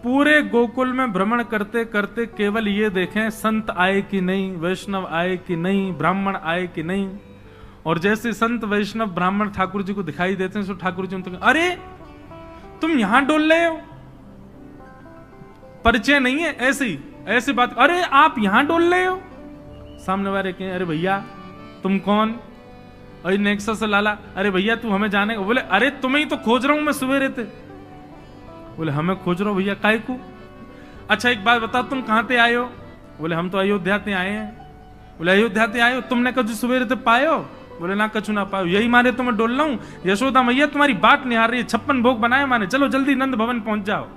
पूरे गोकुल में भ्रमण करते करते केवल ये देखें संत आए कि नहीं, वैष्णव आए कि नहीं, ब्राह्मण आए कि नहीं। और जैसे संत वैष्णव ब्राह्मण ठाकुर जी को दिखाई देते हैं तो ठाकुर जी उनको, अरे तुम यहां डोल रहे हो, परिचय नहीं है, ऐसी बात, अरे आप यहां डोल रहे हो। सामने वाले कहें, अरे भैया तुम कौन? अरे नेक्सस लाला, अरे भैया तू हमें जाने, बोले अरे तुम्हें ही तो खोज रहा हूं मैं सवेरे थे। बोले हमें खोज रहा हो भैया, काय को? अच्छा एक बात बताओ, तुम कहां से आए हो? बोले हम तो अयोध्या से आए हैं। बोले अयोध्या से आए हो, तुमने कभी सवेरे से पाए हो? बोले ना कछु ना पाओ, यही मारे तो मैं डोल रहा हूं। यशोदा मैया तुम्हारी बात निहार रही है, 56 भोग बनाए माने, चलो जल्दी नंद भवन पहुंच जाओ।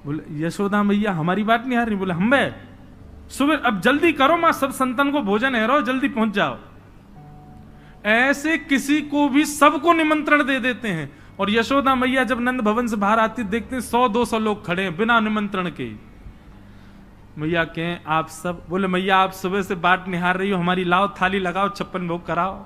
बोले यशोदा मैया हमारी बात निहार रही? बोले हम बे सुबह, अब जल्दी करो मां, सब संतन को भोजन है, जल्दी पहुंच जाओ। ऐसे किसी को भी सबको निमंत्रण दे देते हैं। और यशोदा मैया जब नंद भवन से बाहर आती देखते हैं 100-200 लोग खड़े हैं बिना निमंत्रण के। मैया कहें आप सब? बोले मैया आप सुबह से बाट निहार रही हो हमारी, लाओ थाली लगाओ, 56 भोग कराओ।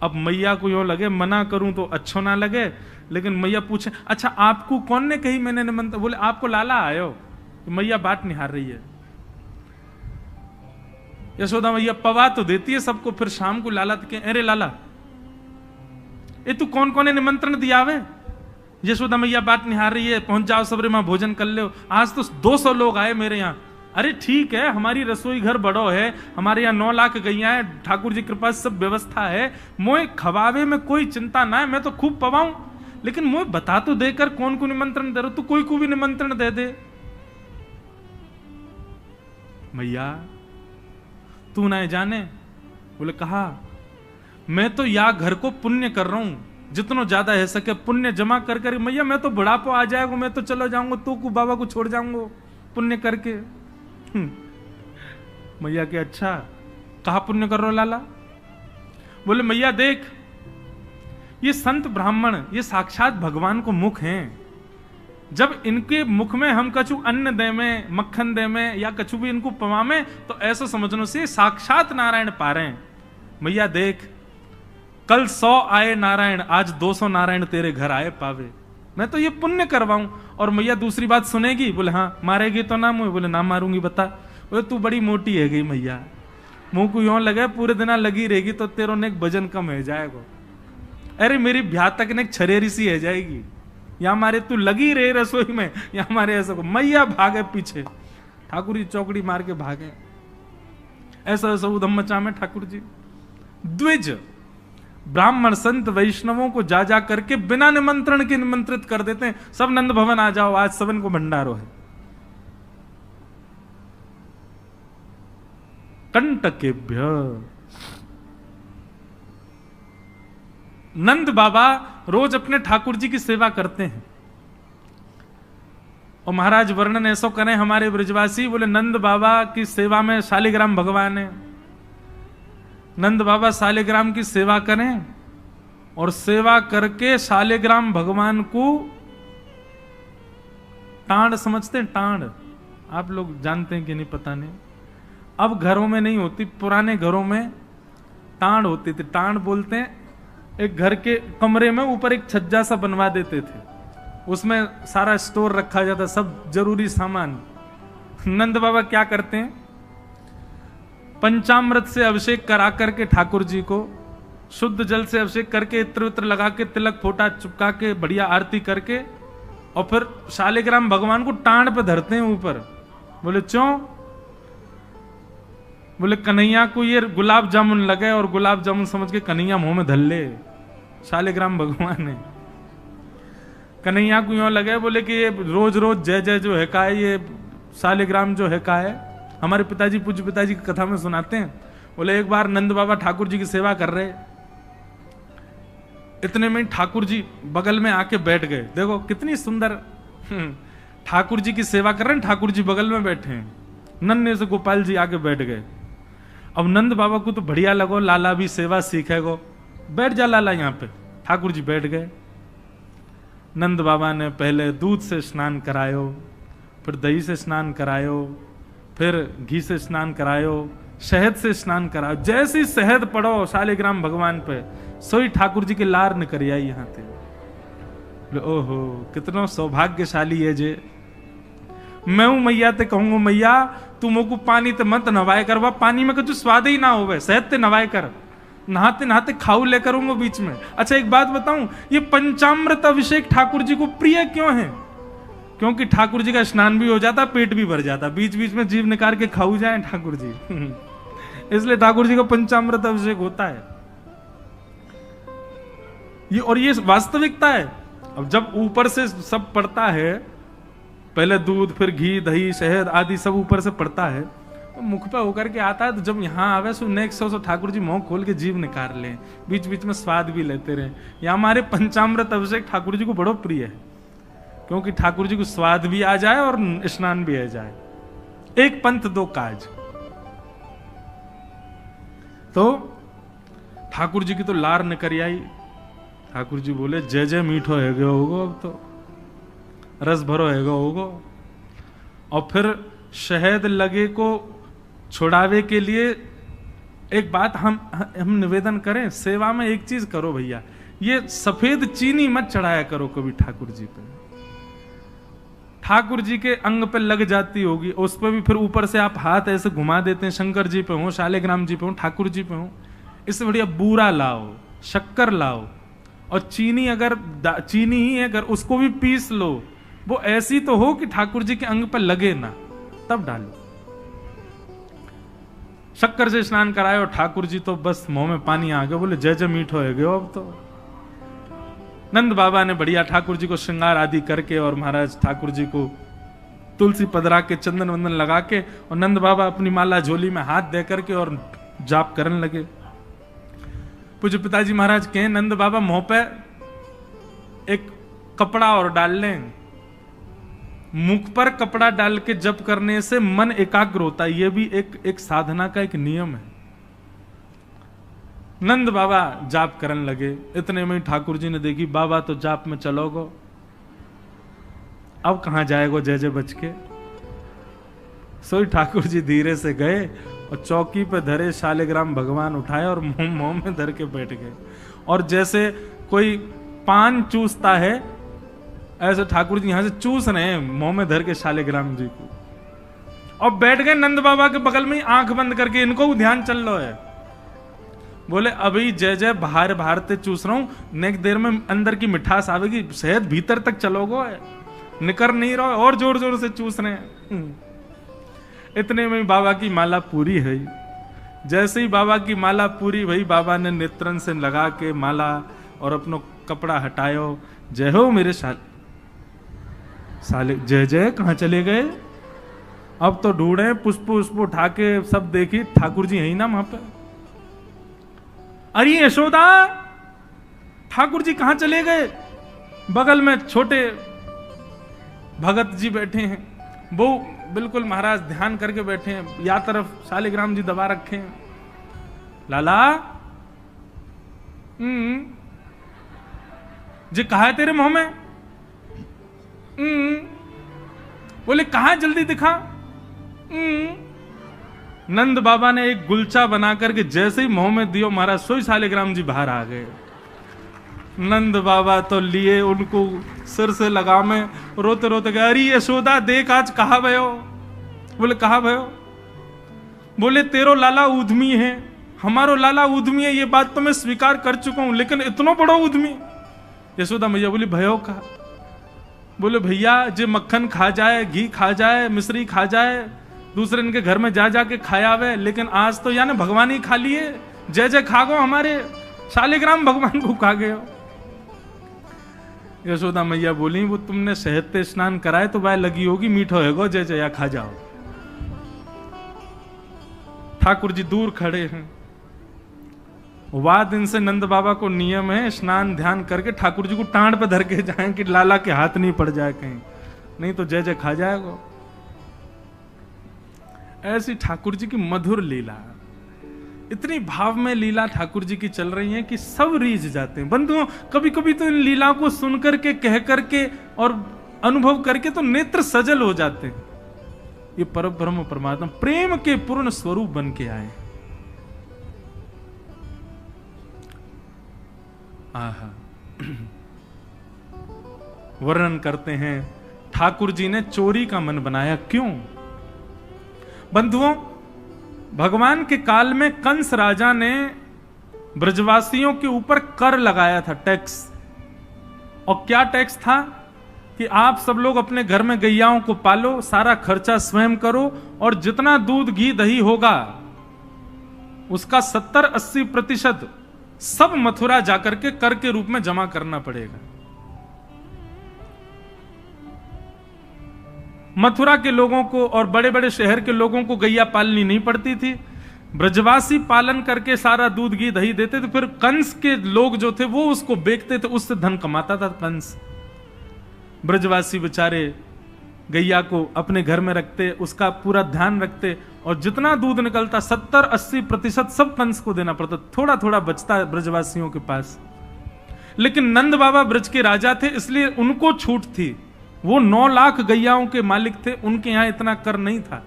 अब मैया को यूं लगे मना करूं तो अच्छो ना लगे, लेकिन मैया पूछे, अच्छा आपको कौन ने कही मैंने निमंत्रण? बोले आपको लाला आयो। तो मैया बाट निहार रही है। यशोदा मैया पवा तो देती है सबको, फिर शाम को लाला के, अरे लाला ये तू कौन कौन ने निमंत्रण दिया वे? यशोदा मैया बात निहार रही है, पहुंच जाओ सबरे मां भोजन कर लो। आज तो 200 लोग आए मेरे यहाँ। अरे ठीक है, हमारी रसोई घर बड़ो है, हमारे यहाँ 9 लाख गैया है, ठाकुर जी कृपा सब व्यवस्था है, मोए खवावे में कोई चिंता ना है, मैं तो खूब पवाऊं, लेकिन मोए बता तो देकर कौन को निमंत्रण दे रहा, तू कोई को भी निमंत्रण दे दे। मैया तू ना जाने? बोले कहा, मैं तो या घर को पुण्य कर रहा हूं, जितना ज्यादा है सके पुण्य जमा कर कर। मैया मैं तो बुढ़ापा आ जाएगा, मैं तो चलो जाऊंगा, तू को बाबा को छोड़ जाऊंगा पुण्य करके। मैया के अच्छा कहा पुण्य कर रहे हो लाला? बोले मैया देख, ये संत ब्राह्मण ये साक्षात भगवान को मुख हैं, जब इनके मुख में हम कछु अन्न दे में, मक्खन दे में, या कछु भी इनको पवा में, तो ऐसा समझने से साक्षात नारायण पा रहे हैं। मैया देख, कल 100 आए नारायण, आज 200 नारायण तेरे घर आए पावे, मैं तो ये पुण्य करवाऊं। और मैया दूसरी बात सुनेगी? बोले हाँ। मारेगी तो ना मुझे? बोले ना मारूंगी। बता। बोले तू बड़ी मोटी है गई मैया, मुंह को यूं लगे पूरे दिन लगी रहेगी तो तेरो ने वजन कम है जाएगा। अरे मेरी ब्याह तक ने छरेरी सी है जाएगी, या हमारे तू लगी रहे रसोई में, या हमारे ऐसा को। मैया भागे पीछे, ठाकुर जी चौकड़ी मार के भागे। ऐसा ऐसा उधम मचा में ठाकुर जी द्विज ब्राह्मण संत वैष्णवों को जा जा करके बिना निमंत्रण के निमंत्रित कर देते हैं। सब नंद भवन आ जाओ, आज सबन को भंडारो है। कंटकेभ्य नंद बाबा रोज अपने ठाकुर जी की सेवा करते हैं। और महाराज वर्णन ऐसा करें हमारे ब्रजवासी, बोले नंद बाबा की सेवा में शालिग्राम भगवान है। नंद बाबा शालिग्राम की सेवा करें और सेवा करके शालिग्राम भगवान को टांड समझते हैं। टांड आप लोग जानते हैं कि नहीं पता नहीं, अब घरों में नहीं होती, पुराने घरों में टांड होती थी। टांड बोलते हैं, एक घर के कमरे में ऊपर एक छज्जा सा बनवा देते थे, उसमें सारा स्टोर रखा जाता, सब जरूरी सामान। नंद बाबा क्या करते हैं, पंचामृत से अभिषेक करा करके ठाकुर जी को शुद्ध जल से अभिषेक करके इत्र वित्र लगा के तिलक फोटा चुपका के बढ़िया आरती करके और फिर शालिग्राम भगवान को टांड पे धरते हैं ऊपर। बोले क्यों? बोले कन्हैया को ये गुलाब जामुन लगे और गुलाब जामुन समझ के कन्हैया मुंह में धल ले। शालिग्राम भगवान ने कन्हैया को यूं लगे, बोले कि ये रोज रोज जय जय जो है का है, ये शालिग्राम जो है का है। हमारे पिताजी पूज्य पिताजी की कथा में सुनाते हैं, बोले एक बार नंद बाबा ठाकुर जी की सेवा कर रहे, इतने में ठाकुर जी बगल में आके बैठ गए। देखो कितनी सुंदर, ठाकुर जी की सेवा कर रहे हैं, ठाकुर जी बगल में बैठे हैं, नन्हे से गोपाल जी आके बैठ गए। अब नंद बाबा को तो बढ़िया लगो, लाला भी सेवा सीखेगो, बैठ जा लाला यहाँ पे। ठाकुर जी बैठ गए। नंद बाबा ने पहले दूध से स्नान करायो, फिर दही से स्नान करायो, फिर घी से स्नान करायो, शहद से स्नान करायो। जैसी शहद पड़ो शालिग्राम भगवान पे, सोई ठाकुर जी के लार निकल आई यहाँ थे। ओहो कितना सौभाग्यशाली है जे। मैं हूं मैया ते कहूंगा मैया तू मोको पानी ते मत नवाए कर, वह पानी में कुछ स्वाद ही ना होवे, सहत ते नवाए कर, नहाते नहाते खाऊ ले करूंगा बीच में। अच्छा एक बात बताऊं, ये पंचामृत अभिषेक ठाकुर जी को प्रिय क्यों है? क्योंकि ठाकुर जी का स्नान भी हो जाता, पेट भी भर जाता, बीच बीच में जीभ निकाल के खाऊ जाए ठाकुर जी इसलिए ठाकुर जी का पंचामृत अभिषेक होता है ये, और ये वास्तविकता है। अब जब ऊपर से सब पड़ता है, पहले दूध फिर घी दही शहद आदि सब ऊपर से पड़ता है, तो मुख पे होकर के आता है, तो जब यहाँ आवे so next so Thakur ji मुंह खोल के जीभ निकाल लें, बीच बीच में स्वाद भी लेते रहे। या हमारे पंचामृत अभिषेक ठाकुर जी को बड़ो प्रिय है, क्योंकि ठाकुर जी को स्वाद भी आ जाए और स्नान भी आ जाए, एक पंथ दो काज। तो ठाकुर जी की तो लार निकल आई। ठाकुर जी बोले जय जय मीठो है गयो होगो, अब तो रस भरो है गयो होगो। और फिर शहद लगे को छुड़ावे के लिए एक बात हम निवेदन करें, सेवा में एक चीज करो भैया, ये सफेद चीनी मत चढ़ाया करो कभी ठाकुर जी पे। ठाकुर जी के अंग पे लग जाती होगी, उस पर भी फिर ऊपर से आप हाथ ऐसे घुमा देते हैं, शंकर जी पे हो, शालिग्राम जी पे हो, ठाकुर जी पे हो। इससे बढ़िया बूरा लाओ, शक्कर लाओ, और चीनी अगर चीनी ही अगर उसको भी पीस लो, वो ऐसी तो हो कि ठाकुर जी के अंग पर लगे ना, तब डालो। शक्कर से स्नान कराए और ठाकुर जी तो बस मुंह में पानी आ गया, बोले जय जय मीठो है गयो अब तो। नंद बाबा ने बढ़िया ठाकुर जी को श्रृंगार आदि करके और महाराज ठाकुर जी को तुलसी पधरा के चंदन वंदन लगा के, और नंद बाबा अपनी माला झोली में हाथ दे करके और जाप करने लगे। पूज्य पिताजी महाराज कहे नंद बाबा मुंह पे एक कपड़ा और डाल लें, मुख पर कपड़ा डाल के जप करने से मन एकाग्र होता है, यह भी एक साधना का एक नियम है। नंद बाबा जाप करने लगे, इतने में ठाकुर जी ने देखी बाबा तो जाप में चलोगो, अब कहां जाएगो जय जय बच के। सोई ठाकुर जी धीरे से गए और चौकी पे धरे शालिग्राम भगवान उठाए और मुंह में धर के बैठ गए, और जैसे कोई पान चूसता है ऐसे ठाकुर जी यहां से चूस रहे हैं मुंह में धर के शालिग्राम जी को, और बैठ गए नंद बाबा के बगल में, आंख बंद करके, इनको ध्यान चल रहा है। बोले अभी जय जय बाहर बाहर ते चूस रहा हूं, नेक्स्ट देर में अंदर की मिठास आवेगी, शहद भीतर तक चलोगो, निकर नहीं रहो, और जोर जोर से चूस रहे हैं। इतने में बाबा की माला पूरी है। जैसे ही बाबा की माला पूरी भई, बाबा ने नेत्रन से लगा के माला और अपनो कपड़ा हटायो, जय हो मेरे साले जय जय कहां चले गए, अब तो ढूंढे पुष्प उष्प उठा के सब देखी, ठाकुर जी यही ना वहां पे। अरे यशोदा ठाकुर जी कहां चले गए, बगल में छोटे भगत जी बैठे हैं, वो बिल्कुल महाराज ध्यान करके बैठे हैं, या तरफ शालिग्राम जी दबा रखे हैं। लाला जी कहा है तेरे मुंह में, बोले कहा जल्दी दिखा। नंद बाबा ने एक गुलचा बना करके जैसे ही मुंह में दियो, महाराज सोई शालिग्राम जी बाहर आ गए। नंद बाबा तो लिए उनको सिर से लगा में, रोते रोते गए, अरे यशोदा देख आज कहा भयो। बोले कहा भयो, बोले तेरो लाला उद्यमी है, हमारो लाला उद्यमी है, ये बात तो मैं स्वीकार कर चुका हूं, लेकिन इतना बड़ा उद्यमी। यशोदा मैया बोली भयो का, बोले भैया जे मक्खन खा जाए, घी खा जाए, मिश्री खा जाए, दूसरे इनके घर में जा जाके खाया वे, लेकिन आज तो यानी भगवान ही खा लिए, जय जय खा गो, हमारे शालिग्राम भगवान को खा गए हो। यशोदा मैया बोली वो तुमने शहद पे स्नान कराए तो वह लगी होगी, मीठो है गो, जय जय खा जाओ। ठाकुर जी दूर खड़े हैं। वाह दिन से नंद बाबा को नियम है स्नान ध्यान करके ठाकुर जी को टांड पे धर के जाएं कि लाला के हाथ नहीं पड़ जाए कहीं, नहीं तो जय जय खा जाएगा। ऐसी ठाकुर जी की मधुर लीला, इतनी भाव में लीला ठाकुर जी की चल रही है कि सब रीझ जाते हैं। बंधुओं कभी कभी तो इन लीला को सुन करके कह करके और अनुभव करके तो नेत्र सजल हो जाते हैं। ये परम ब्रह्म परमात्मा प्रेम के पूर्ण स्वरूप बन के आए। आहा वर्णन करते हैं, ठाकुर जी ने चोरी का मन बनाया। क्यों? बंधुओं, भगवान के काल में कंस राजा ने ब्रजवासियों के ऊपर कर लगाया था, टैक्स। और क्या टैक्स था कि आप सब लोग अपने घर में गैयाओं को पालो, सारा खर्चा स्वयं करो, और जितना दूध घी दही होगा उसका 70-80% सब मथुरा जाकर के कर के रूप में जमा करना पड़ेगा। मथुरा के लोगों को और बड़े बड़े शहर के लोगों को गैया पालनी नहीं पड़ती थी, ब्रजवासी पालन करके सारा दूध घी दही देते थे। फिर कंस के लोग जो थे वो उसको बेचते थे, उससे धन कमाता था कंस। ब्रजवासी बेचारे गैया को अपने घर में रखते, उसका पूरा ध्यान रखते, और जितना दूध निकलता 70-80% सब कंस को देना पड़ता। थोड़ा थोड़ा बचता ब्रजवासियों के पास। लेकिन नंद बाबा ब्रज के राजा थे, इसलिए उनको छूट थी। वो 9 लाख गैयाओं के मालिक थे, उनके यहां इतना कर नहीं था।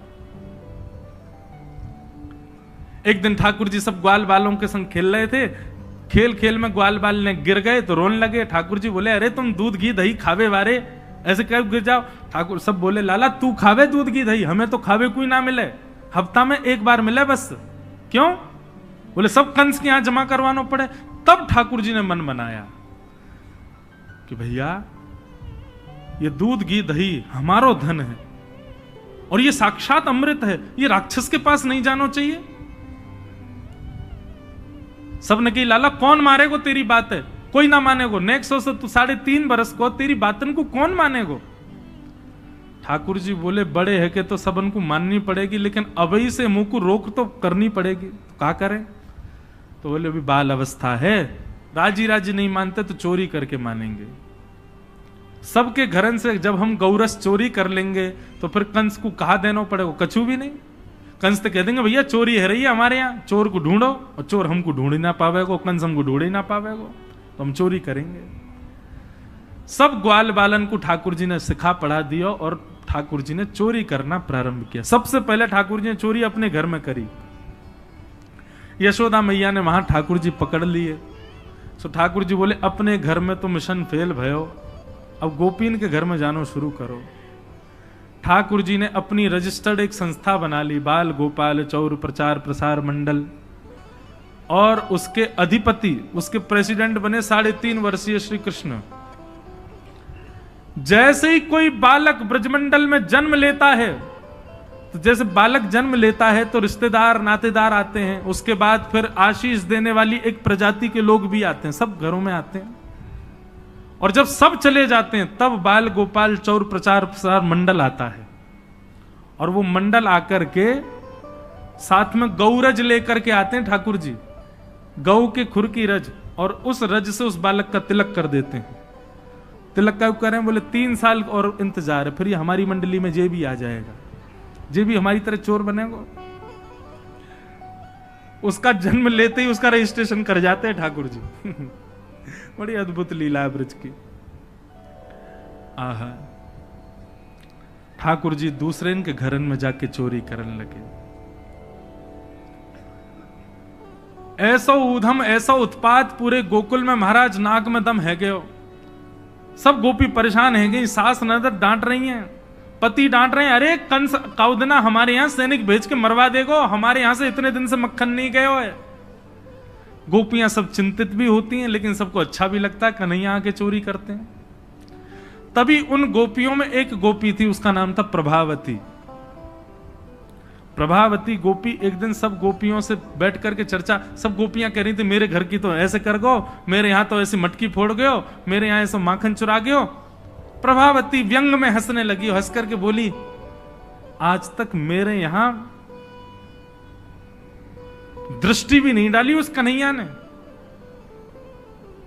एक दिन ठाकुर जी सब ग्वाल बालों के संग खेल रहे थे, खेल खेल में ग्वाल बाल ने गिर गए तो रोने लगे। ठाकुर जी बोले, अरे तुम दूध घी दही खावे वारे, ऐसे कब गिर जाओ? ठाकुर सब बोले, लाला तू खावे दूध घी दही, हमें तो खावे कोई ना मिले, हफ्ता में एक बार मिले बस। क्यों? बोले सब कंस के यहां जमा करवाना पड़े। तब ठाकुर जी ने मन बनाया कि भैया ये दूध घी दही हमारो धन है, और ये साक्षात अमृत है, ये राक्षस के पास नहीं जाना चाहिए। सबने कही, लाला कौन मारेगो तेरी बात है? कोई ना मानेगो। नेक्स्ट से तू 3.5 बरस को तेरी बातन को कौन मानेगो? ठाकुर जी बोले, बड़े है कि तो सबन को माननी पड़ेगी, लेकिन अभी से मुंह को रोक तो करनी पड़ेगी। तो क्या करें? तो बोले अभी बाल अवस्था है, राजी राजी नहीं मानते तो चोरी करके मानेंगे। सबके घरन से जब हम गौरस चोरी कर लेंगे तो फिर कंस को कहा देना पड़ेगा? कछु भी नहीं। कंस तो कह देंगे भैया चोरी है रही है हमारे यहाँ, चोर को ढूंढो, और चोर हमको ढूंढ ही ना पावेगो, कंस हमको ढूंढ ही ना पावेगो, तो हम चोरी करेंगे। सब ग्वाल बालन को ठाकुर जी ने सिखा पढ़ा दिया और ठाकुर जी ने चोरी करना प्रारंभ किया। सबसे पहले ठाकुर जी ने चोरी अपने घर में करी। यशोदा मैया ने वहां ठाकुर जी पकड़ लिए। तो ठाकुर जी बोले, अपने घर में तो मिशन फेल भयो, अब गोपीन के घर में जानो शुरू करो। ठाकुर जी ने अपनी रजिस्टर्ड एक संस्था बना ली, बाल गोपाल चौर प्रचार प्रसार मंडल, और उसके अधिपति, उसके प्रेसिडेंट बने 3.5 वर्षीय श्री कृष्ण। जैसे ही कोई बालक ब्रजमंडल में जन्म लेता है, तो जैसे बालक जन्म लेता है तो रिश्तेदार नातेदार आते हैं, उसके बाद फिर आशीष देने वाली एक प्रजाति के लोग भी आते हैं, सब घरों में आते हैं। और जब सब चले जाते हैं तब बाल गोपाल चौर प्रचार प्रसार मंडल आता है, और वो मंडल आकर के साथ में गौरज लेकर के आते हैं ठाकुर जी, गौ के खुर की रज, और उस रज से उस बालक का तिलक कर देते हैं। तिलक का करें? बोले 3 साल और इंतजार है, फिर ये हमारी मंडली में जे भी आ जाएगा, जे भी हमारी तरह चोर बनेगा। उसका जन्म लेते ही उसका रजिस्ट्रेशन कर जाते हैं ठाकुर जी। बड़ी अद्भुत लीला है ब्रज की। आहा, ठाकुर जी दूसरे इनके घरन में जाके चोरी करने लगे। ऐसा ऊधम, ऐसा उत्पात पूरे गोकुल में, महाराज नाक में दम है गयो। सब गोपी परेशान है गई, सास नजर डांट रही हैं, पति डांट रहे हैं, अरे कंस काउदना हमारे यहां सैनिक भेज के मरवा देगो, हमारे यहां से इतने दिन से मक्खन नहीं गयो है। गोपियां सब चिंतित भी होती हैं, लेकिन सबको अच्छा भी लगता है, कन्हैया आके चोरी करते हैं। तभी उन गोपियों में एक गोपी थी, उसका नाम था प्रभावती। प्रभावती गोपी एक दिन सब गोपियों से बैठ करके चर्चा, सब गोपियां कह रही थी, मेरे घर की तो ऐसे कर गो, मेरे यहां तो ऐसी मटकी फोड़ गयो, मेरे यहां ऐसा माखन चुरा गयो। प्रभावती व्यंग में हंसने लगी, हंस करके बोली, आज तक मेरे यहां दृष्टि भी नहीं डाली उस कन्हैया ने।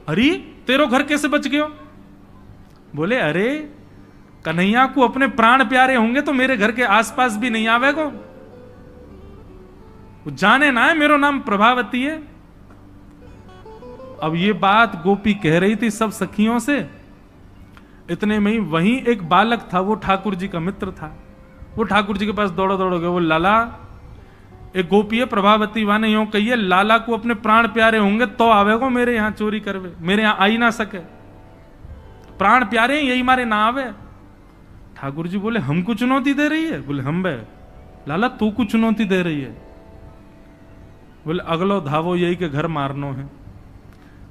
अरे तेरो घर कैसे बच गयो? बोले, अरे कन्हैया को अपने प्राण प्यारे होंगे तो मेरे घर के आसपास भी नहीं आवेगो, वो जाने ना है मेरो नाम प्रभावती है। अब ये बात गोपी कह रही थी सब सखियों से, इतने में ही वहीं एक बालक था, वो ठाकुर जी का मित्र था। वो ठाकुर जी के पास दौड़ो दौड़ो गए, वो लाला एक गोपी है प्रभावती, वहां ने यूं कही है, लाला को अपने प्राण प्यारे होंगे तो आवेगो मेरे यहां चोरी करवे, मेरे यहां आ ही ना सके। प्राण प्यारे यही मारे ना आवे। ठाकुर जी बोले हमको चुनौती दे रही है? बोले हम बे लाला तू को चुनौती दे रही है। बोले अगलो धावो यही के घर मारनो है।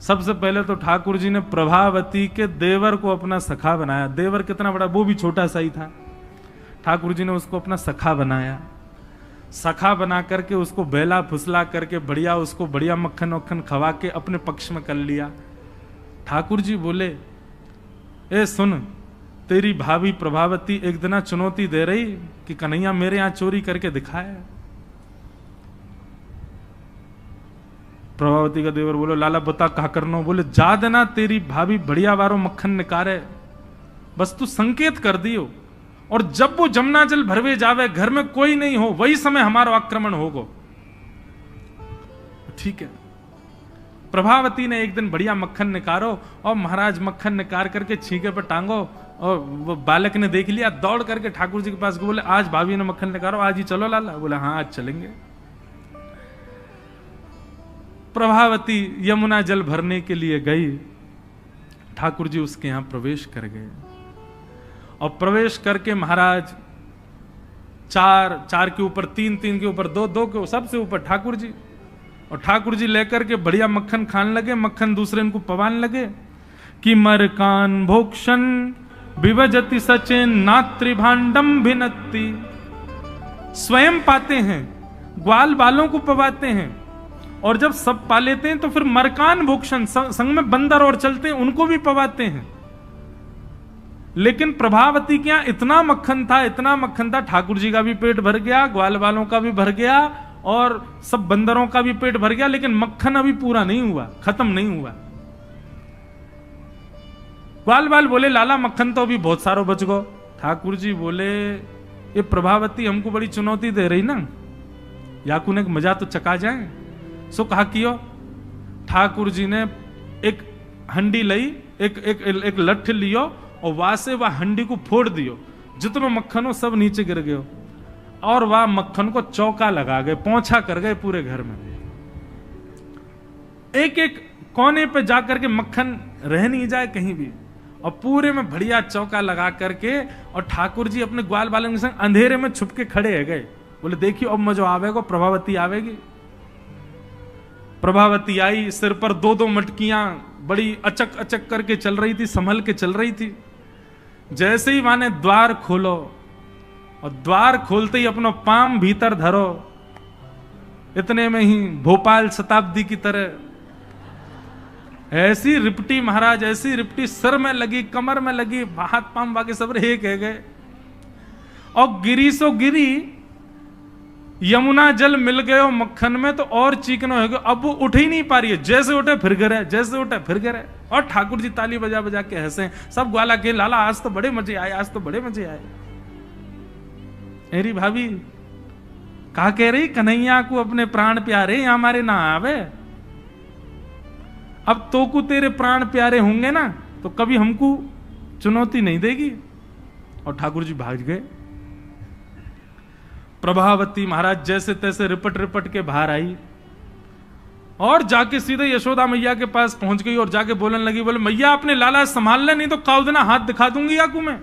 सबसे पहले तो ठाकुर जी ने प्रभावती के देवर को अपना सखा बनाया। देवर कितना बड़ा, वो भी छोटा सा ही था। ठाकुर जी ने उसको अपना सखा बनाया। सखा बना करके उसको बेला फुसला करके बढ़िया उसको बढ़िया मक्खन वक्खन खवा के अपने पक्ष में कर लिया। ठाकुर जी बोले ए सुन, तेरी भाभी प्रभावती एक दिन चुनौती दे रही कि कन्हैया मेरे यहां चोरी करके दिखाए। प्रभावती का देवर बोलो लाला बता कहा करनो। बोले जा देना तेरी भाभी बढ़िया वारो मक्खन निकारे, बस तू संकेत कर दियो, और जब वो जमुना जल भरवे जावे घर में कोई नहीं हो वही समय हमारा आक्रमण होगो। ठीक है। प्रभावती ने एक दिन बढ़िया मक्खन निकारो और महाराज मक्खन निकाल करके छींके पर टांगो, और वो बालक ने देख लिया, दौड़ करके ठाकुर जी के पास बोले आज भाभी ने मक्खन निकालो, आज ही चलो लाला। बोले हाँ आज चलेंगे। प्रभावती यमुना जल भरने के लिए गई। ठाकुर जी उसके यहां प्रवेश कर गए, और प्रवेश करके महाराज चार के ऊपर तीन के ऊपर दो के सबसे ऊपर ठाकुर जी, और ठाकुर जी लेकर के बढ़िया मक्खन खाने लगे। मक्खन दूसरे इनको पवान लगे कि मरकान भोक्षण विभजति सचेन नात्री भांडम भिन्नति। स्वयं पाते हैं, ग्वाल बालों को पवाते हैं, और जब सब पा लेते हैं तो फिर मरकान भोक्षण संग में बंदर और चलते हैं उनको भी पवाते हैं। लेकिन प्रभावती के यहां इतना मक्खन था, ठाकुर जी का भी पेट भर गया, ग्वाल बालों का भी भर गया, और सब बंदरों का भी पेट भर गया, लेकिन मक्खन अभी पूरा नहीं हुआ, खत्म नहीं हुआ। ग्वाल बाल बोले लाला मक्खन तो अभी बहुत सारो बच गो। ठाकुर जी बोले ये प्रभावती हमको बड़ी चुनौती दे रही ना, याकू ने मजा तो चका जाए। सो कहा कियो। ठाकुर जी ने एक हंडी लई, एक लठ लियो, और वहां से वह हंडी को फोड़ दियो, जितनो मक्खन हो सब नीचे गिर गयो, और वह मक्खन को चौका लगा गए, पोंछा कर गए पूरे घर में। एक एक कोने पे जाकर के मक्खन रह नहीं जाए कहीं भी, और पूरे में बढ़िया चौका लगा करके, और ठाकुर जी अपने ग्वाल बालों के संग अंधेरे में छुप के खड़े है गए। बोले देखियो अब मजो आवेगा, प्रभावती आवेगी। प्रभावती आई, सिर पर दो मटकियां बड़ी अचक अचक करके चल रही थी, संभल के चल रही थी। जैसे ही माने द्वार खोलो, और द्वार खोलते ही अपना पाम भीतर धरो, इतने में ही भोपाल शताब्दी की तरह ऐसी रिपटी महाराज, ऐसी रिपटी सिर में लगी, कमर में लगी, हाथ पाम बाकी सब एक है गए। और गिरी सो गिरी, यमुना जल मिल गए मक्खन में तो और चीकनो हो गया। अब वो उठ ही नहीं पा रही है, जैसे उठे फिर गिरे, जैसे उठे फिर गिरे। और ठाकुर जी ताली बजा बजा के हंसे, सब ग्वाला के लाला आज तो बड़े मजे आए, आज तो बड़े मजे आए। मेरी भाभी कहा कह रही कन्हैया को अपने प्राण प्यारे हमारे ना आवे। अब तो को तेरे प्राण प्यारे होंगे ना तो कभी हमको चुनौती नहीं देगी। और ठाकुर जी भाग गए। प्रभावती महाराज जैसे तैसे रिपट रिपट के बाहर आई, और जाके सीधे यशोदा मैया के पास पहुंच गई, और जाके बोलने लगी, बोले मैया अपने लाला संभाल ले, नहीं तो काउदना हाथ दिखा दूंगी याकू में।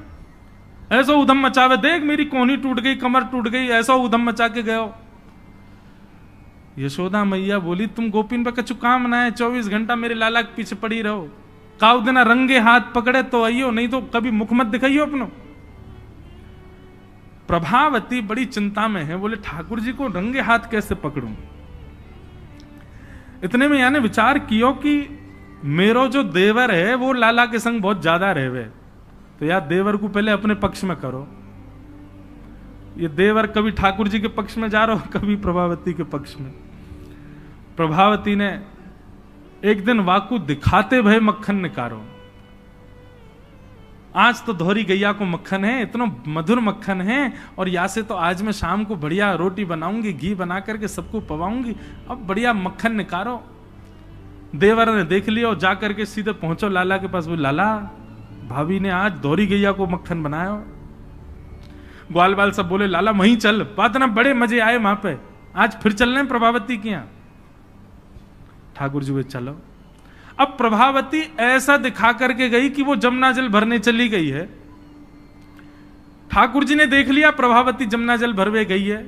ऐसा उधम मचावे, देख मेरी कोहनी टूट गई, कमर टूट गई, ऐसा उधम मचा के गयो। यशोदा मैया बोली तुम गोपीन पे कछु काम ना है, 24 घंटा मेरे लाला के पीछे पड़ी रहो, काउदना रंगे हाथ पकड़े तो आइयो, नहीं तो कभी मुख मत दिखाइयो अपनो। प्रभावती बड़ी चिंता में है, बोले ठाकुर जी को रंगे हाथ कैसे पकड़ूं। इतने में यानी विचार कियो कि मेरो जो देवर है वो लाला के संग बहुत ज्यादा रहवे, तो यार देवर को पहले अपने पक्ष में करो। ये देवर कभी ठाकुर जी के पक्ष में जा रहा हो, कभी प्रभावती के पक्ष में। प्रभावती ने एक दिन वाकू दिखाते भय मक्खन निकारो। आज तो धोरी गैया को मक्खन है, इतना मधुर मक्खन है, और या से तो आज मैं शाम को बढ़िया रोटी बनाऊंगी, घी बना करके सबको पवाऊंगी, अब बढ़िया मक्खन निकारो। देवर ने देख लिया और जाकर के सीधे पहुंचो लाला के पास, बोले लाला भाभी ने आज धोरी गैया को मक्खन बनाया। ग्वाल बाल सब बोले लाला वहीं चल, बात ना बड़े मजे आए वहां पे, आज फिर चलने प्रभावती के यहां। ठाकुर जी बोले चलो। अब प्रभावती ऐसा दिखा करके गई कि वो जमुना जल भरने चली गई है। ठाकुर जी ने देख लिया प्रभावती जमुना जल भरवे गई है,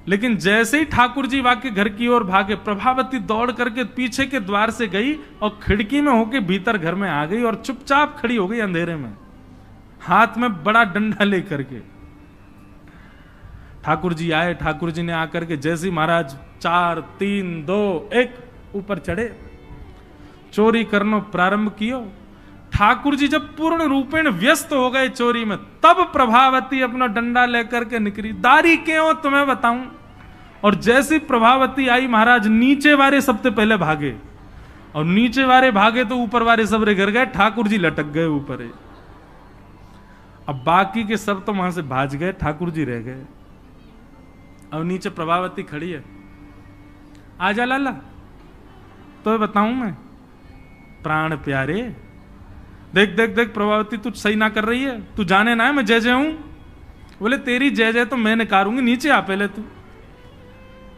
लेकिन जैसे ही ठाकुर जी वाके घर की ओर भागे, प्रभावती दौड़ करके पीछे के द्वार से गई और खिड़की में होके भीतर घर में आ गई और चुपचाप खड़ी हो गई अंधेरे में, हाथ में बड़ा डंडा लेकर के। ठाकुर जी आए, ठाकुर जी ने आकर के जैसे महाराज 4 3 2 1 ऊपर चढ़े, चोरी करना प्रारंभ कियो। ठाकुर जी जब पूर्ण रूपेण व्यस्त हो गए चोरी में, तब प्रभावती अपना डंडा लेकर के निकली। दारी क्यों तुम्हें बताऊं। और जैसी प्रभावती आई, महाराज नीचे वाले सबसे पहले भागे, और नीचे वाले भागे तो ऊपर वाले सबरे गिर गए, ठाकुर जी लटक गए ऊपर। अब बाकी के सब तो वहां से भाज गए, ठाकुर जी रह गए। अब नीचे प्रभावती खड़ी है, आजा लाला, तो बताऊं मैं। प्राण प्यारे, देख देख देख प्रभावती तू सही ना कर रही है, तू जाने ना है मैं जय जय हूं। बोले तेरी जय जय तो मैं नकारूंगी, नीचे आ पहले तू।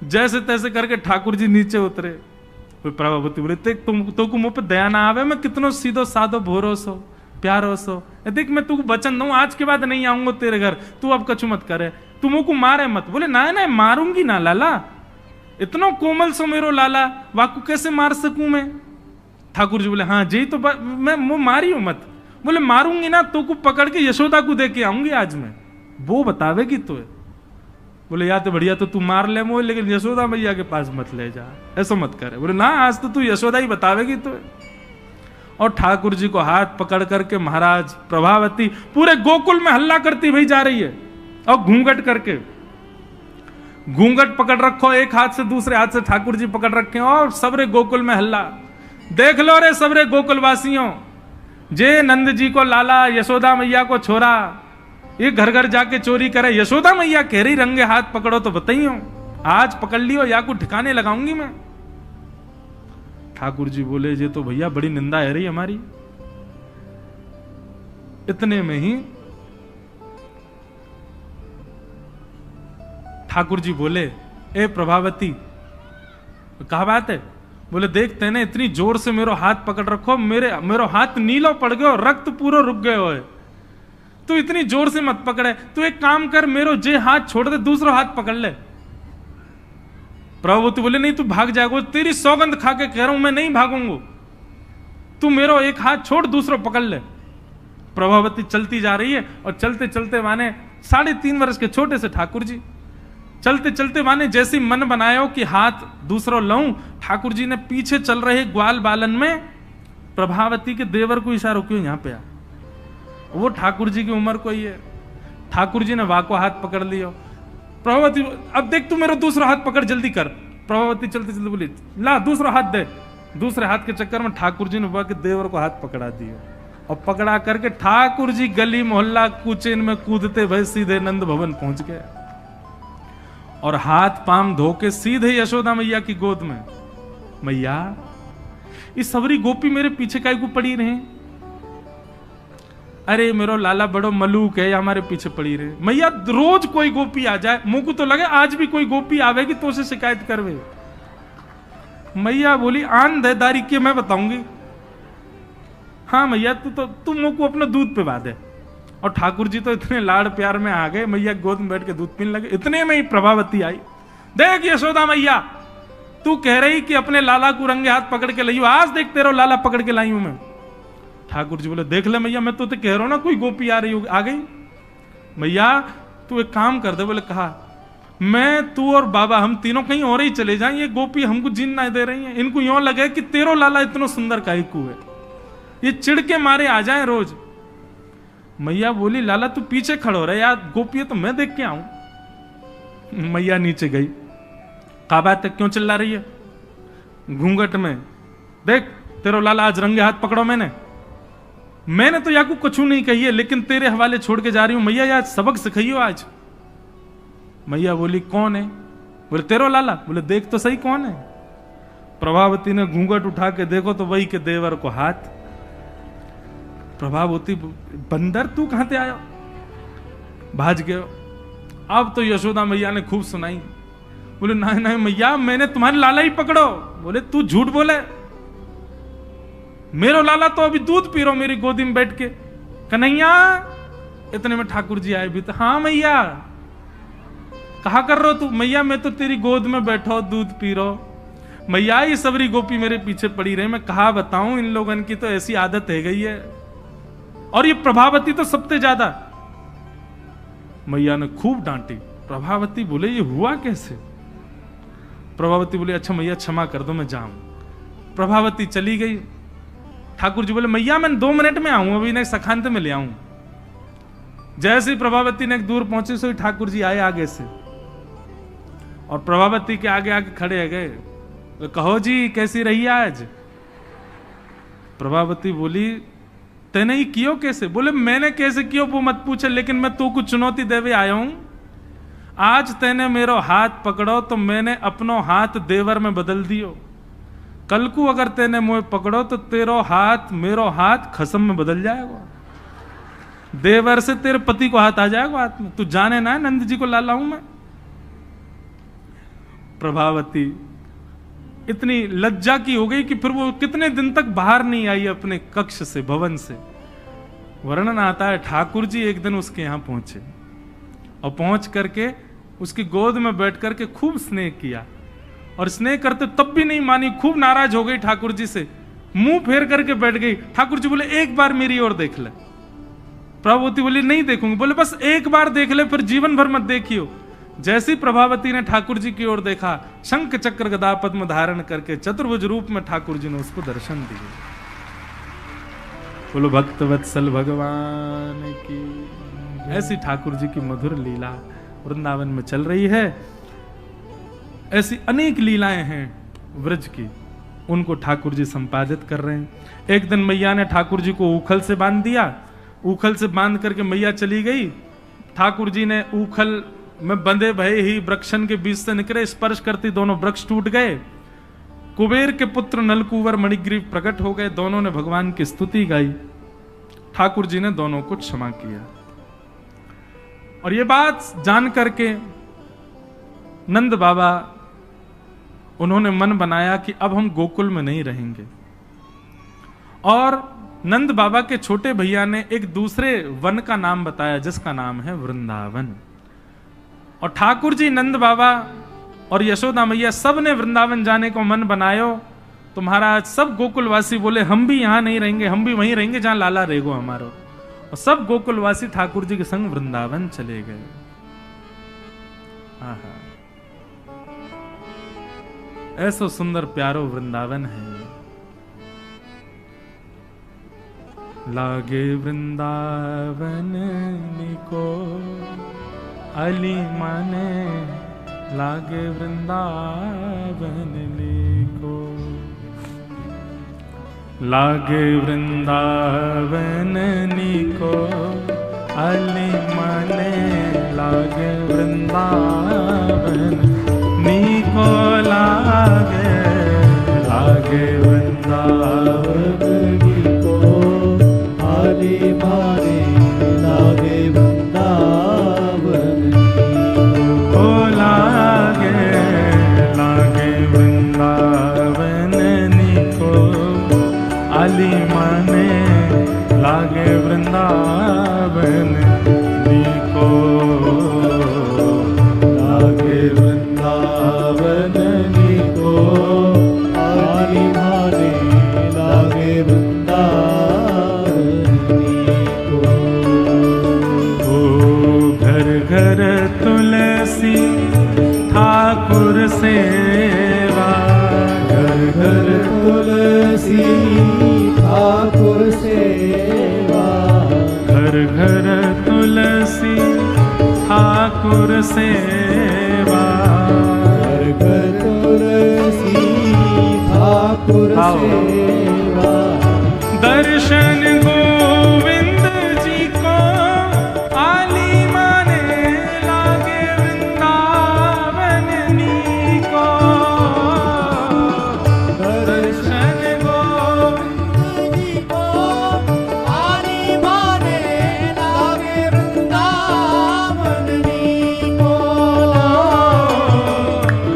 जैसे तैसे करके ठाकुर जी नीचे उतरे। प्रभावती बोले देख तुम तो को मुंह पे दया ना आवे, मैं कितनो सीधो साधो भोरो सो प्यारो सो। देख मैं तू वचन दूं, आज के बाद नहीं आऊंगा तेरे घर, तू अब कछु मत करे, तू मुंह को मारे मत। बोले ना ना मारूंगी ना लाला, इतना कोमल सो मेरो लाला, वाकू कैसे मार सकूं मैं। ठाकुर जी बोले हाँ जी, तो मैं मारी हूं मत। बोले मारूंगी ना तो को पकड़ के यशोदा को दे के आऊंगी आज मैं, वो बतावेगी तो। बोले या तो बढ़िया, तो तू मार ले मोह, लेकिन यशोदा मैया के पास मत ले जा, ऐसा मत करे। बोले ना आज तो तू यशोदा ही बतावेगी तो। और ठाकुर जी को हाथ पकड़ करके महाराज प्रभावती पूरे गोकुल में हल्ला करती भाई जा रही है, और घूंघट करके, घूंघट पकड़ रखो एक हाथ से, दूसरे हाथ से ठाकुर जी पकड़ रखे, और सबरे गोकुल में हल्ला। देख लो रे सबरे गोकुल वासियों, जे नंद जी को लाला, यशोदा मैया को छोरा, ये घर घर जाके चोरी करे। यशोदा मैया कह रही रंगे हाथ पकड़ो तो बताइयो, आज पकड़ लियो या को ठिकाने लगाऊंगी मैं। ठाकुर जी बोले ये तो भैया बड़ी निंदा है रही हमारी। इतने में ही ठाकुर जी बोले ए प्रभावती, कहा बात है। बोले देख तेने इतनी जोर से मेरो हाथ पकड़ रखो, मेरो हाथ नीलो पड़ गयो, रक्त पूरा रुक गयो है, तू इतनी जोर से मत पकड़े। तू एक काम कर, मेरो जे हाथ छोड़ दे, दूसरा हाथ पकड़ ले। प्रभावती बोले नहीं तू भाग जाएगा, तेरी सौगंध खा के कह रहा हूं मैं नहीं भागूंगा, तू मेरो एक हाथ छोड़, दूसरा पकड़ ले। प्रभावती चलती जा रही है, और चलते चलते माने 3.5 वर्ष के छोटे से ठाकुर जी चलते चलते माने जैसी मन बनायो कि हाथ दूसरा लाऊं, ठाकुर जी ने पीछे चल रहे ग्वाल बालन में प्रभावती के देवर को इशारा क्यों यहां पे आ, वो ठाकुर जी की उम्र को ही है। ठाकुर जी ने वाको हाथ पकड़ लिया। प्रभावती अब देख तू मेरा दूसरा हाथ पकड़, जल्दी कर। प्रभावती चलते चलते बोली ला दूसरा हाथ दे। दूसरे हाथ के चक्कर में ठाकुर जी ने वाके देवर को हाथ पकड़ा दिया, और पकड़ा करके ठाकुर जी गली मोहल्ला कुचेन में कूदते भय सीधे नंद भवन पहुंच गए, और हाथ पाम धो के सीधे यशोदा मैया की गोद में। मैया ये सबरी गोपी मेरे पीछे काहे को पड़ी रहे, अरे मेरो लाला बड़ो मलूक है, हमारे पीछे पड़ी रहे। मैया रोज कोई गोपी आ जाए, मुंह को तो लगे आज भी कोई गोपी आवेगी तो उसे शिकायत करवे। मैया बोली आन देदारी के मैं बताऊंगी। हाँ मैया तू मुंह को अपना दूध पे बांधे। और ठाकुर जी तो इतने लाड़ प्यार में आ गए, मैया गोद में बैठ के दूध पीने लगे। इतने में ही प्रभावती आई, देख यशोदा मैया तू कह रही कि अपने लाला को रंगे हाथ पकड़ के लाई, आज देख तेरा लाला पकड़ के लाई हूं मैं। ठाकुर जी बोले देख ले मैया, मैं तो कह रहा हूं ना कोई गोपी आ रही हो, आ गई। मैया तू एक काम कर दे। बोले कहा मैं तू और बाबा हम तीनों कहीं और ही चले जाएं, ये गोपी हमको जीन ना दे रही हैं, इनको यूं लगे कि तेरो लाला इतना सुंदर काहे को है, ये चिढ़ के मारे आ जाए रोज। मैया बोली लाला तू पीछे खड़ो रहे यार, गोपी है तो मैं देख के आऊं। मैया नीचे गई, कहा बात है क्यों चिल्ला रही है घूंघट में, देख तेरो लाला आज रंगे हाथ पकड़ो। मैंने तो याकू कुछ नहीं कही है, लेकिन तेरे हवाले छोड़ के जा रही हूं। मैया यार सबक सिखाइयो आज। मैया बोली कौन है। बोले तेरो लाला। बोले देख तो सही कौन है। प्रभावती ने घूंघट उठा के देखो तो वही के देवर को हाथ। प्रभावती बंदर तू कहां से आयो, भाज गयो। अब तो यशोदा मैया ने खूब सुनाई। बोले नहीं नहीं मैया मैंने तुम्हारे लाला ही पकड़ो। बोले तू झूठ बोले, मेरो लाला तो अभी दूध पी रहो मेरी गोदी में बैठ के। कन्हैया, इतने में ठाकुर जी आए भी तो, हाँ मैया कहा कर रहे हो तू? मैया मैं तो तेरी गोद में बैठो दूध पी रहो। मैया ये सबरी गोपी मेरे पीछे पड़ी रही, मैं कहा बताऊं, इन लोगन की तो ऐसी आदत है गई है, और ये प्रभावती तो सबसे ज्यादा। मैया ने खूब डांटी। प्रभावती बोले ये हुआ कैसे? प्रभावती बोले अच्छा मैया क्षमा कर दो, मैं जाऊं। प्रभावती चली गई। ठाकुर जी बोले मैया मैं 2 मिनट में आऊं, अभी इन्हें सखांत में ले आऊं। जैसे ही प्रभावती ने दूर पहुंची सो ठाकुर जी आए आगे से, और प्रभावती के आगे आगे खड़े है गए। कहो जी कैसी रही आज? प्रभावती बोली तेने ही कियो कैसे? बोले मैंने कैसे कियो वो मत पूछे, लेकिन मैं तू को चुनौती देवे आया हूं। आज तेने मेरो हाथ पकड़ो तो मैंने अपनो हाथ देवर में बदल दियो। कल को अगर तेने मुझे पकड़ो तो तेरो हाथ मेरो हाथ खसम में बदल जाएगा। देवर से तेरे पति को हाथ आ जाएगा हाथ में। तू जाने ना नंद जी को लाला हूं मैं। प्रभावती इतनी लज्जा की हो गई कि फिर वो कितने दिन तक बाहर नहीं आई अपने कक्ष से, भवन से। वर्णन आता है ठाकुर जी एक दिन उसके यहां पहुंचे और पहुंच करके उसकी गोद में बैठ करके खूब स्नेह किया, और स्नेह करते तब भी नहीं मानी, खूब नाराज हो गई ठाकुर जी से, मुंह फेर करके बैठ गई। ठाकुर जी बोले एक बार मेरी ओर देख ले। प्रभावती बोली नहीं देखूंगी। बोले बस एक बार देख ले, फिर जीवन भर मत देखियो। जैसी प्रभावती ने ठाकुर जी की ओर देखा, शंख चक्र गदा पद्म धारण करके चतुर्भुज रूप में ठाकुर जी ने उसको दर्शन दिए। बोलो भक्त वत्सल भगवान की। ऐसी ठाकुर जी की मधुर लीला वृंदावन में चल रही है। ऐसी अनेक लीलाएं हैं व्रज की, उनको ठाकुर जी संपादित कर रहे हैं। एक दिन मैया ने ठाकुर जी को ऊखल से बांध दिया। ऊखल से बांध करके मैया चली गई। ठाकुर जी ने ऊखल में बंधे भये ही वृक्षन के बीच से निकले, स्पर्श करती दोनों वृक्ष टूट गए। कुबेर के पुत्र नलकुवर मणिग्रीव प्रकट हो गए। दोनों ने भगवान की स्तुति गाई। ठाकुर जी ने दोनों को क्षमा किया। और ये बात जान करके नंद बाबा उन्होंने मन बनाया कि अब हम गोकुल में नहीं रहेंगे। और नंद बाबा के छोटे भैया ने एक दूसरे वन का नाम बताया जिसका नाम है वृंदावन। और ठाकुर जी, नंद बाबा और यशोदा मैया सब ने वृंदावन जाने को मन बनायो। तो महाराज सब गोकुलवासी बोले हम भी यहां नहीं रहेंगे, हम भी वहीं रहेंगे जहां लाला रहेगो हमारो। और सब गोकुलवासी ठाकुर जी के संग वृंदावन चले गए। आहा, ऐसो सुंदर प्यारो वृंदावन है। लागे वृंदावन निको अली माने, लागे वृंदावन निको। लागे वृंदावन निको अली माने, लागे वृंदावन निको लागे। लागे वृंदावन निको अली माने, लागे वृंदावन निको लागे। लागे वृंदावन निको अली माने, लागे वृंदावन निको। लागे वृंदावन निको अली माने, लागे वृंदावन निको। ओ घर घर तुलसी ठाकुर सेवा, घर घर तुलसी ठाकुर सेवा। घर घर तुलसी ठाकुर सेवा, घर घर तुलसी ठाकुर सेवा। दर्शन गोविंद जी को आली माने, लागे वृंदावन नीको। दर्शन गोविंद जी को आली माने, लागे वृंदावन नीको।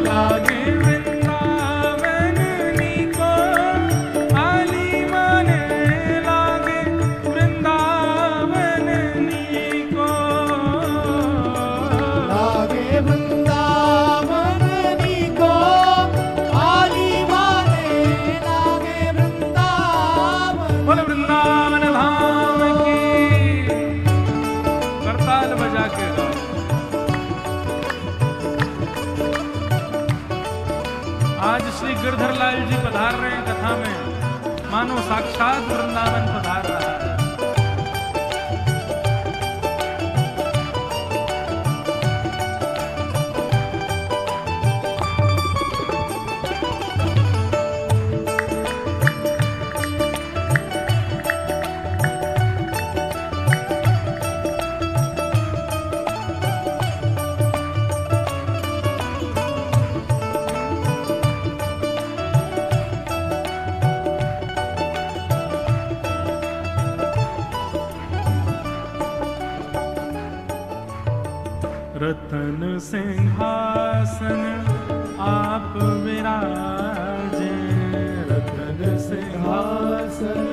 लागे वृंदावन नीको आली माने, मानो साक्षात वृंदावन पधार रहा है। रतन सिंहासन आप विराजे, रतन सिंहासन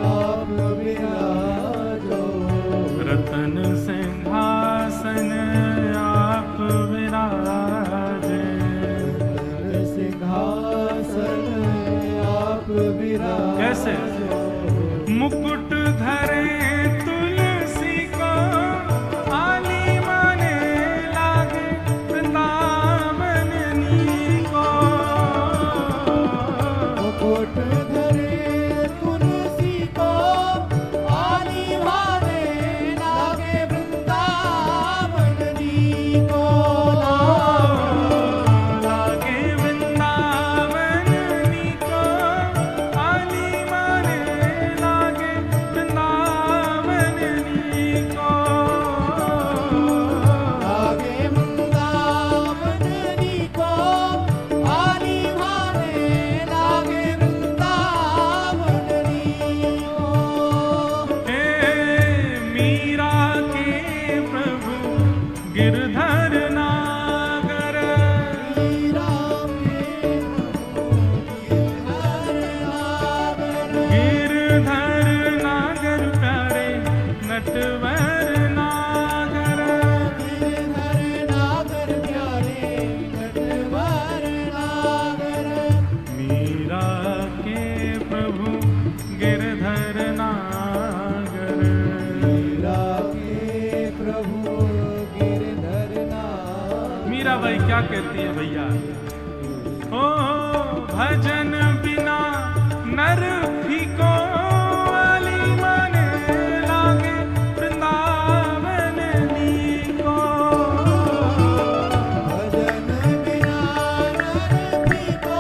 आप विराजो, रतन सिंहासन आप विराजे, रतन सिंहासन आप विराजे। कैसे? मुकुट धरे तुलसी को आली माने लागे वृंदावन नीको, मुकुट धरे तुलसी को आली माने लागे वृंदावन नीको, लागे वृंदावन नीको, आली माने लागे वृंदावन नीको, लागे वृंदावन नीको, आली माने लागे वृंदावन नीको। हे मीरा के प्रभु गिरधर नागर, मीरा के गिरधर नागर प्यारे नटवर नागर, गिरधर नागर प्यारे नटवर नागर, मीरा के प्रभु गिरधर नागर, मीरा के प्रभु गिरधर नागर। मीराबाई क्या कहती है भैया? ओ भजन बिना नर फीको, आली माने लागे वृंदावन नीको, भजन बिना नर फीको,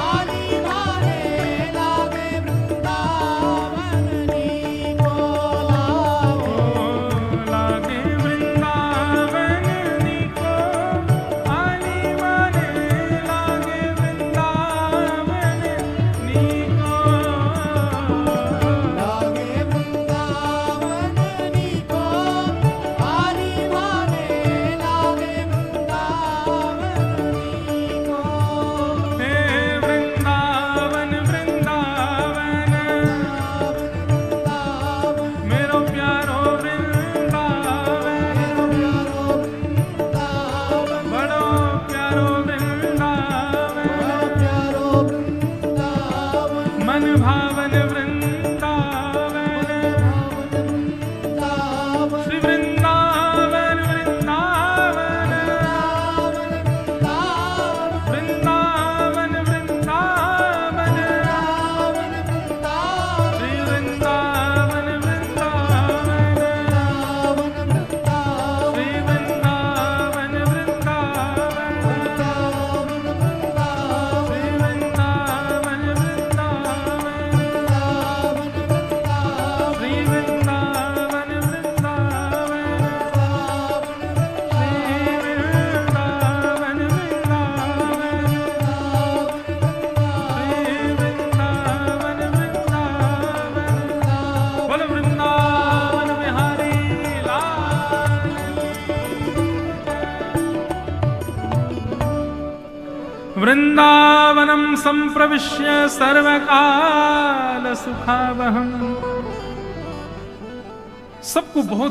आली माने लागे वृंदावन नीको, लागे वृंदावन नीको, आली माने लागे वृंदावन नीको, लागे वृंदावन नीको, आली माने लागे वृंदावन नीको। हे वृंदावन वृंदावन मेरो प्यारो वृंदावन, बड़ो प्यारो वृंदावन, मन भावन वृंदावन, श्री वृंदावन वृंदावन, वृंदावन वृंदावन, श्री वृंदावन वृंदावन, श्री वृंदावन वृंदावन, श्री वृंदावन वृंदावन, श्री वृंदावन वृंदावनं संप्रविश्य सर्वकाल सुखावहम्। सबको बहुत